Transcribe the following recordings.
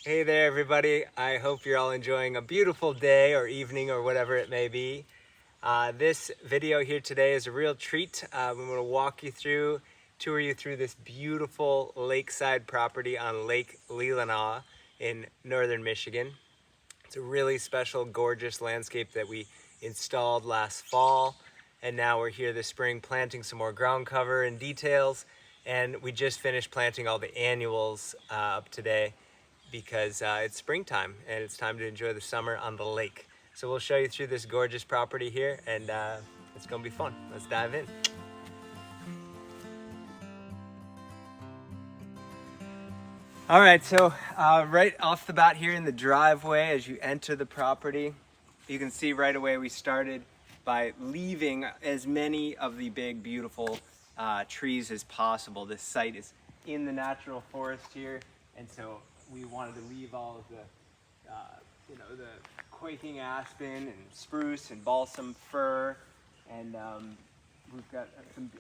Hey there, everybody. I hope you're all enjoying a beautiful day or evening or whatever it may be. This video here today is a real treat. I'm going to tour you through this beautiful lakeside property on Lake Leelanau in northern Michigan. It's a really special, gorgeous landscape that we installed last fall, and now we're here this spring planting some more ground cover and details, and we just finished planting all the annuals up today because it's springtime and it's time to enjoy the summer on the lake. So we'll show you through this gorgeous property here, and it's gonna be fun. Let's dive in. All right, so right off the bat here in the driveway, as you enter the property, you can see right away we started by leaving as many of the big, beautiful trees as possible. This site is in the natural forest here, and so we wanted to leave all of the quaking aspen and spruce and balsam fir, and we've got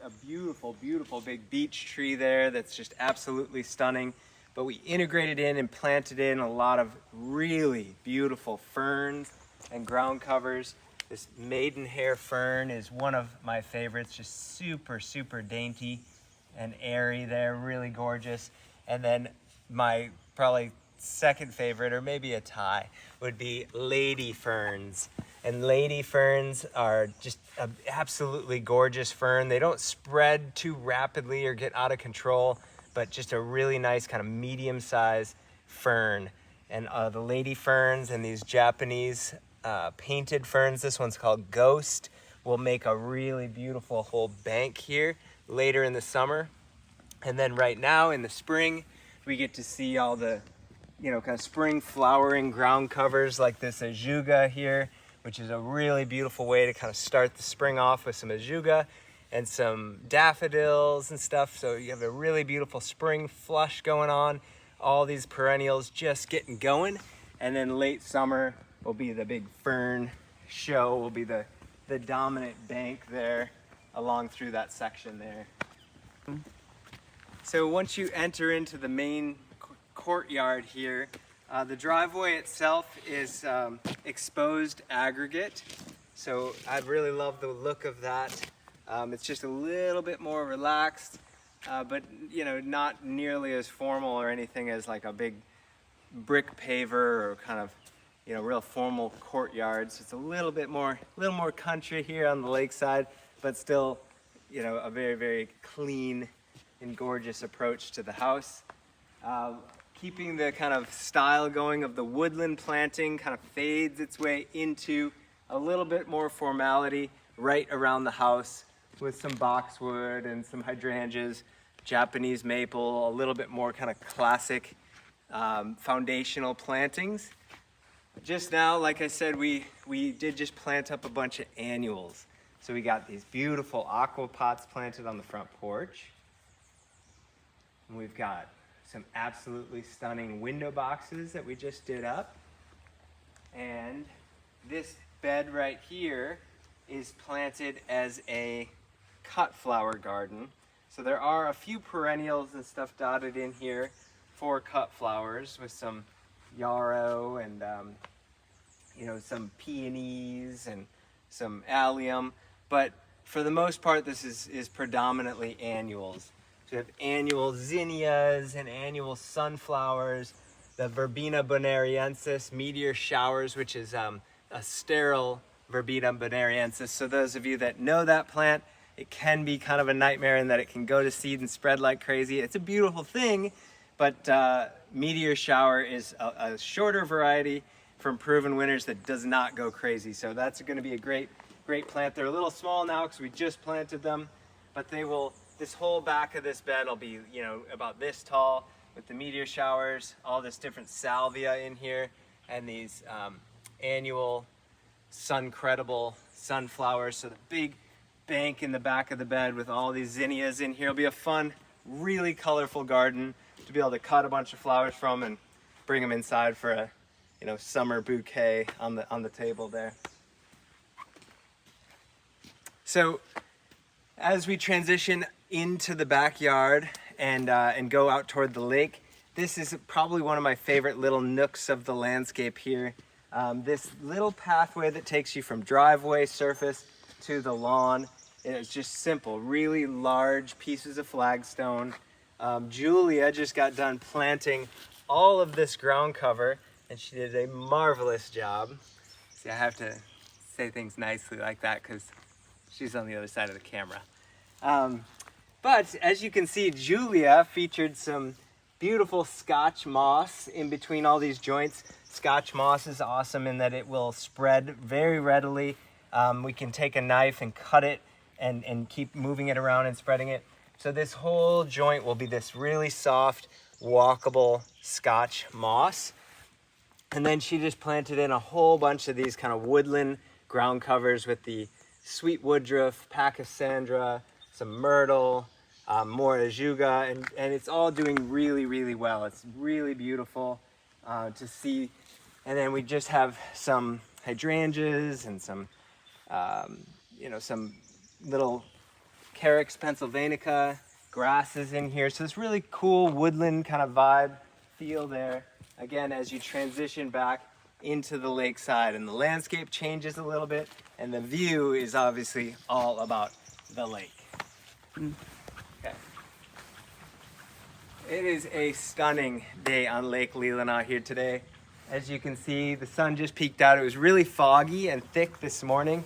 a beautiful, beautiful big beech tree there that's just absolutely stunning. But we integrated in and planted in a lot of really beautiful ferns and ground covers. This maidenhair fern is one of my favorites, just super, super dainty and airy there, really gorgeous. And then my probably second favorite, or maybe a tie, would be lady ferns. And lady ferns are just an absolutely gorgeous fern. They don't spread too rapidly or get out of control, but just a really nice kind of medium-sized fern. And the lady ferns and these Japanese painted ferns, this one's called Ghost, will make a really beautiful whole bank here later in the summer. And then right now in the spring, we get to see all the, kind of spring flowering ground covers like this ajuga here, which is a really beautiful way to kind of start the spring off with some ajuga and some daffodils and stuff. So you have a really beautiful spring flush going on, all these perennials just getting going. And then late summer will be the big fern show, will be the dominant bank there along through that section there. So once you enter into the main courtyard here, the driveway itself is exposed aggregate. So I really love the look of that. It's just a little bit more relaxed, but not nearly as formal or anything as like a big brick paver or kind of, real formal courtyards. It's a little more country here on the lakeside, but still, a very, very clean and gorgeous approach to the house. Keeping the kind of style going of the woodland planting kind of fades its way into a little bit more formality right around the house, with some boxwood and some hydrangeas, Japanese maple, a little bit more kind of classic foundational plantings. Just now, like I said, we did just plant up a bunch of annuals. So we got these beautiful aqua pots planted on the front porch. And we've got some absolutely stunning window boxes that we just did up. And this bed right here is planted as a cut flower garden. So there are a few perennials and stuff dotted in here for cut flowers, with some yarrow and some peonies and some allium, but for the most part this is predominantly annuals. So we have annual zinnias and annual sunflowers, the Verbena bonariensis, meteor showers, which is a sterile Verbena bonariensis. So those of you that know that plant, it can be kind of a nightmare in that it can go to seed and spread like crazy. It's a beautiful thing, but meteor shower is a shorter variety from proven winners that does not go crazy. So that's going to be a great plant. They're a little small now because we just planted them, but this whole back of this bed will be, about this tall, with the meteor showers, all this different salvia in here, and these annual sun-credible sunflowers. So the big bank in the back of the bed with all these zinnias in here will be a fun, really colorful garden to be able to cut a bunch of flowers from and bring them inside for a summer bouquet on the table there. So as we transition into the backyard and go out toward the lake, this is probably one of my favorite little nooks of the landscape here. This little pathway that takes you from driveway surface to the lawn. It's just simple, really large pieces of flagstone. Julia just got done planting all of this ground cover, and she did a marvelous job. See, I have to say things nicely like that because she's on the other side of the camera. But as you can see, Julia featured some beautiful Scotch moss in between all these joints. Scotch moss is awesome in that it will spread very readily. We can take a knife and cut it and keep moving it around and spreading it. So this whole joint will be this really soft, walkable Scotch moss. And then she just planted in a whole bunch of these kind of woodland ground covers with the sweet woodruff, pachysandra, some myrtle, more ajuga, and it's all doing really, really well. It's really beautiful to see. And then we just have some hydrangeas and some, some little Carex pennsylvanica grasses in here. So it's really cool woodland kind of vibe feel there. Again, as you transition back into the lakeside, and the landscape changes a little bit, and the view is obviously all about the lake. Okay. It is a stunning day on Lake Leelanau here today. As you can see, the sun just peeked out. It was really foggy and thick this morning,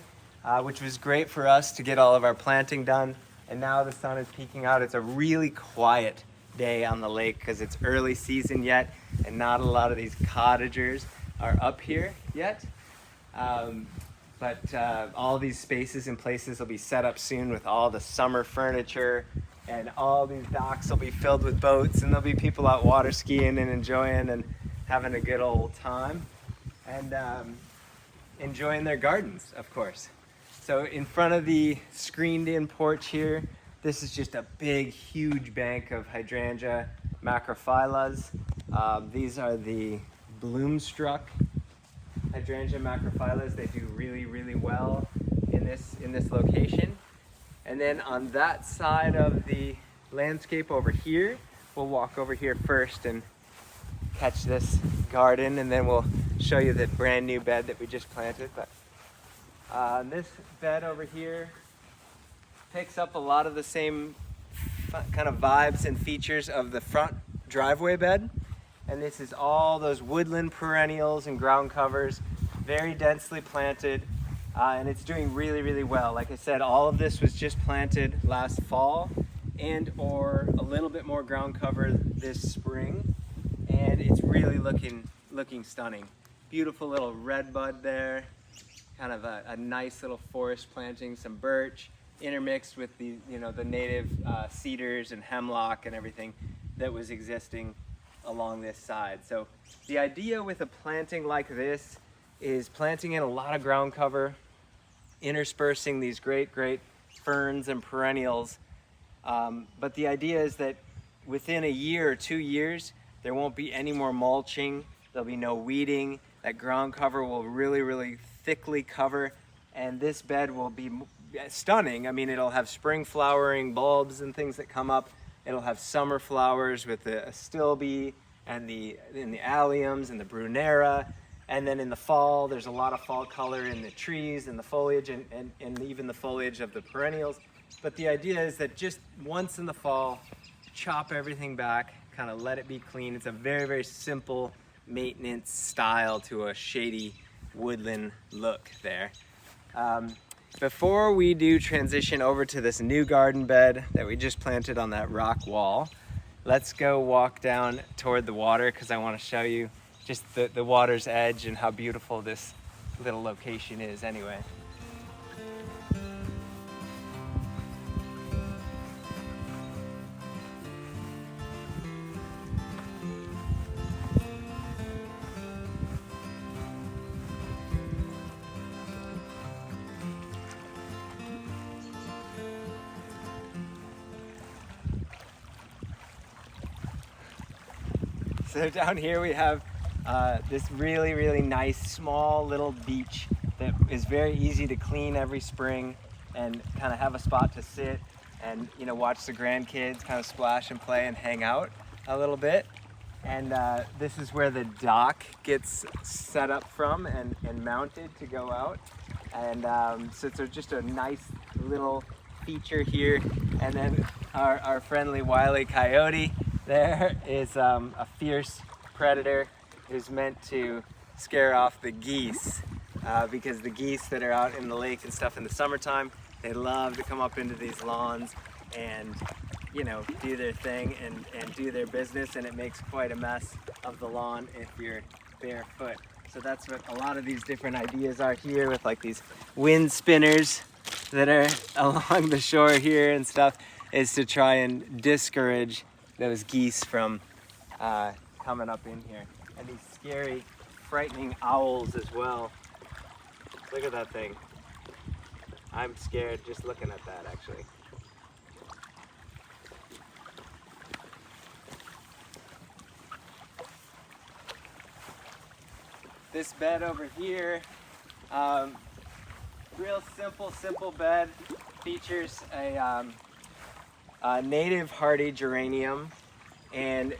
which was great for us to get all of our planting done. And now the sun is peeking out. It's a really quiet day on the lake because it's early season yet, and not a lot of these cottagers are up here yet. But all these spaces and places will be set up soon with all the summer furniture, and all these docks will be filled with boats, and there'll be people out water skiing and enjoying and having a good old time, and enjoying their gardens, of course. So in front of the screened in porch here, this is just a big, huge bank of hydrangea macrophyllus. These are the bloomstruck hydrangea macrophyllus. They do really, really well in this location. And then on that side of the landscape over here, we'll walk over here first and catch this garden, and then we'll show you the brand new bed that we just planted. But this bed over here picks up a lot of the same kind of vibes and features of the front driveway bed. And this is all those woodland perennials and ground covers, very densely planted, and it's doing really, really well. Like I said, all of this was just planted last fall and or a little bit more ground cover this spring, and it's really looking stunning. Beautiful little red bud there, kind of a nice little forest planting, some birch intermixed with the native cedars and hemlock and everything that was existing along this side. So the idea with a planting like this is planting in a lot of ground cover, interspersing these great ferns and perennials. But the idea is that within a year or 2 years, there won't be any more mulching, there'll be no weeding, that ground cover will really, really thickly cover, and this bed will be stunning. I mean, it'll have spring flowering bulbs and things that come up. It'll have summer flowers with the astilbe and the alliums and the brunera. And then in the fall, there's a lot of fall color in the trees and the foliage and even the foliage of the perennials. But the idea is that just once in the fall, chop everything back, kind of let it be clean. It's a very, very simple maintenance style to a shady woodland look there. Before we do transition over to this new garden bed that we just planted on that rock wall, let's go walk down toward the water because I want to show you just the water's edge and how beautiful this little location is anyway. So down here we have this really, really nice small little beach that is very easy to clean every spring and kind of have a spot to sit and watch the grandkids kind of splash and play and hang out a little bit. And this is where the dock gets set up from and mounted to go out. And so it's just a nice little feature here. And then our friendly wily coyote there is a fierce predator who's meant to scare off the geese, because the geese that are out in the lake and stuff in the summertime, they love to come up into these lawns and, you know, do their thing and do their business, and it makes quite a mess of the lawn if you're barefoot. So that's what a lot of these different ideas are here, with like these wind spinners that are along the shore here and stuff, is to try and discourage those geese from coming up in here. And these scary, frightening owls as well. Look at that thing. I'm scared just looking at that, actually. This bed over here, real simple bed, features a native hardy geranium, and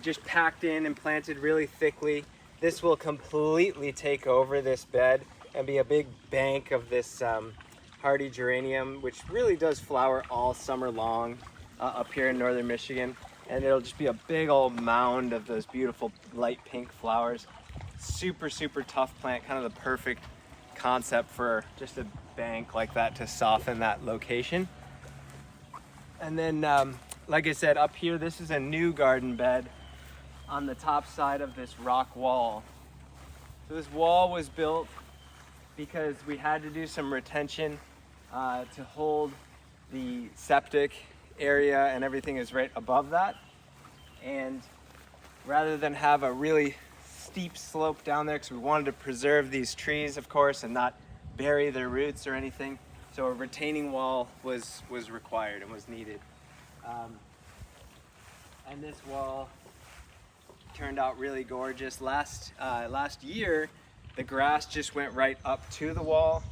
just packed in and planted really thickly. This will completely take over this bed and be a big bank of this hardy geranium, which really does flower all summer long up here in northern Michigan. And it'll just be a big old mound of those beautiful light pink flowers. Super tough plant, kind of the perfect concept for just a bank like that to soften that location. And then, like I said, up here, this is a new garden bed on the top side of this rock wall. So this wall was built because we had to do some retention to hold the septic area, and everything is right above that. And rather than have a really steep slope down there, because we wanted to preserve these trees, of course, and not bury their roots or anything, so a retaining wall was required and was needed. And this wall turned out really gorgeous. Last year, the grass just went right up to the wall,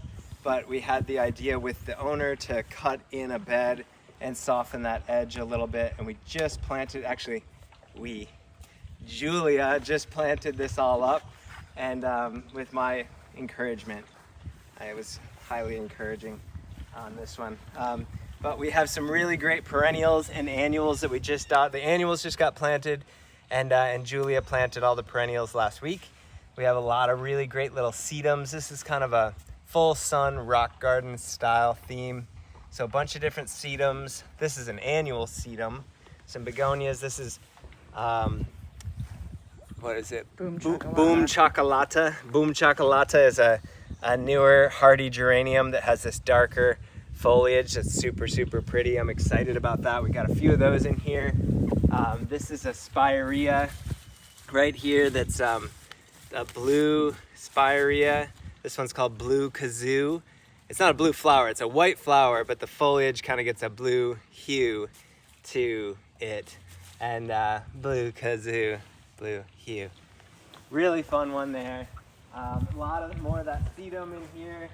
but we had the idea with the owner to cut in a bed and soften that edge a little bit, and we just planted, actually, Julia just planted this all up, and with my encouragement, I was highly encouraging on this one. But we have some really great perennials and annuals that we just got. The annuals just got planted, and Julia planted all the perennials last week. We have a lot of really great little sedums. This is kind of a full sun rock garden style theme. So a bunch of different sedums. This is an annual sedum. Some begonias. This is what is it? Boom Chocolata. Boom Chocolata. Boom Chocolata is a newer hardy geranium that has this darker foliage that's super pretty. I'm excited about that. We got a few of those in here. This is a spirea right here that's a blue spirea. This one's called blue kazoo. It's not a blue flower, it's a white flower, but the foliage kind of gets a blue hue to it. And blue kazoo, blue hue. Really fun one there. A lot more of that sedum in here,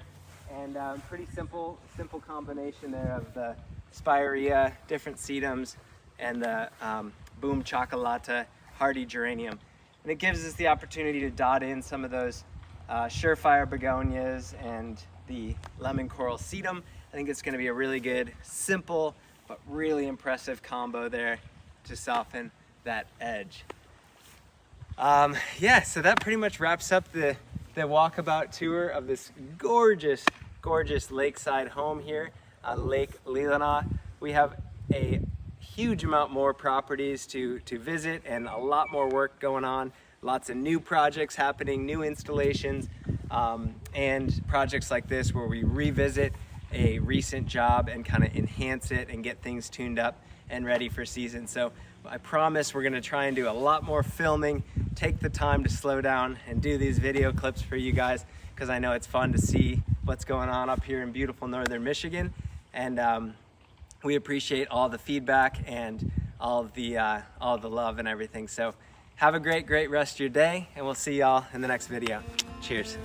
and pretty simple combination there of the spirea, different sedums, and the Boom Chocolata hardy geranium. And it gives us the opportunity to dot in some of those surefire begonias and the lemon coral sedum. I think it's going to be a really good, simple, but really impressive combo there to soften that edge. Yeah, so that pretty much wraps up the walkabout tour of this gorgeous lakeside home here on Lake Leelanau. We have a huge amount more properties to visit and a lot more work going on. Lots of new projects happening, new installations, and projects like this where we revisit a recent job and kind of enhance it and get things tuned up and ready for season. So I promise we're gonna try and do a lot more filming, take the time to slow down and do these video clips for you guys, because I know it's fun to see what's going on up here in beautiful northern Michigan. And we appreciate all the feedback and all the love and everything. So have a great rest of your day, and we'll see y'all in the next video. Cheers.